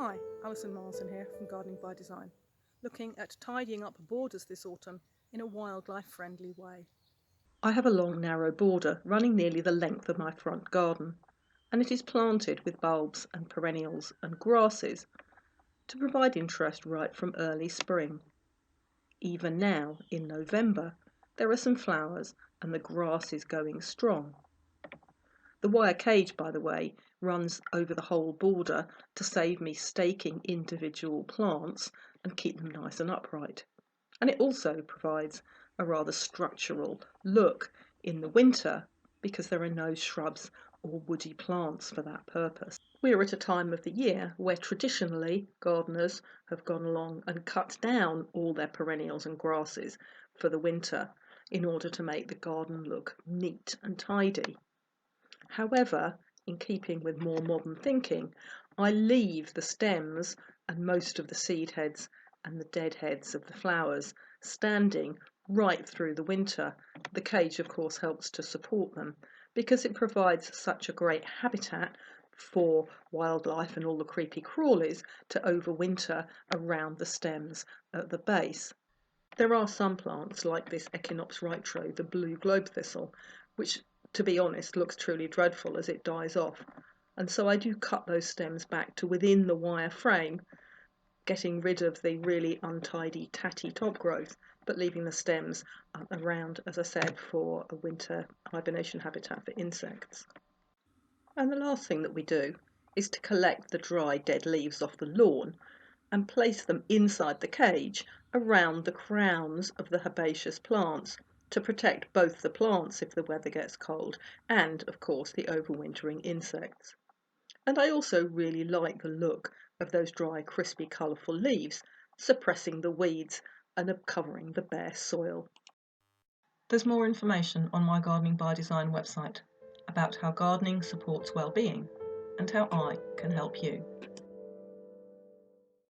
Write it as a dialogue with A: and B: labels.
A: Hi, Alison here from Gardening by Design, looking at tidying up borders this autumn in a wildlife-friendly way. I have a long narrow border running nearly the length of my front garden, and it is planted with bulbs and perennials and grasses to provide interest right from early spring. Even now, in November, there are some flowers and the grass is going strong. The wire cage, by the way, runs over the whole border to save me staking individual plants and keep them nice and upright. And it also provides a rather structural look in the winter because there are no shrubs or woody plants for that purpose. We are at a time of the year where traditionally gardeners have gone along and cut down all their perennials and grasses for the winter in order to make the garden look neat and tidy. However, in keeping with more modern thinking, I leave the stems and most of the seed heads and the dead heads of the flowers standing right through the winter. The cage, of course, helps to support them because it provides such a great habitat for wildlife and all the creepy crawlies to overwinter around the stems at the base. There are some plants like this Echinops rytro, the blue globe thistle, which, to be honest, looks truly dreadful as it dies off. And so I do cut those stems back to within the wire frame, getting rid of the really untidy, tatty top growth, but leaving the stems around, as I said, for a winter hibernation habitat for insects. And the last thing that we do is to collect the dry, dead leaves off the lawn and place them inside the cage around the crowns of the herbaceous plants to protect both the plants if the weather gets cold and, of course, the overwintering insects. And I also really like the look of those dry, crispy, colourful leaves, suppressing the weeds and covering the bare soil. There's more information on my Gardening by Design website about how gardening supports well-being and how I can help you.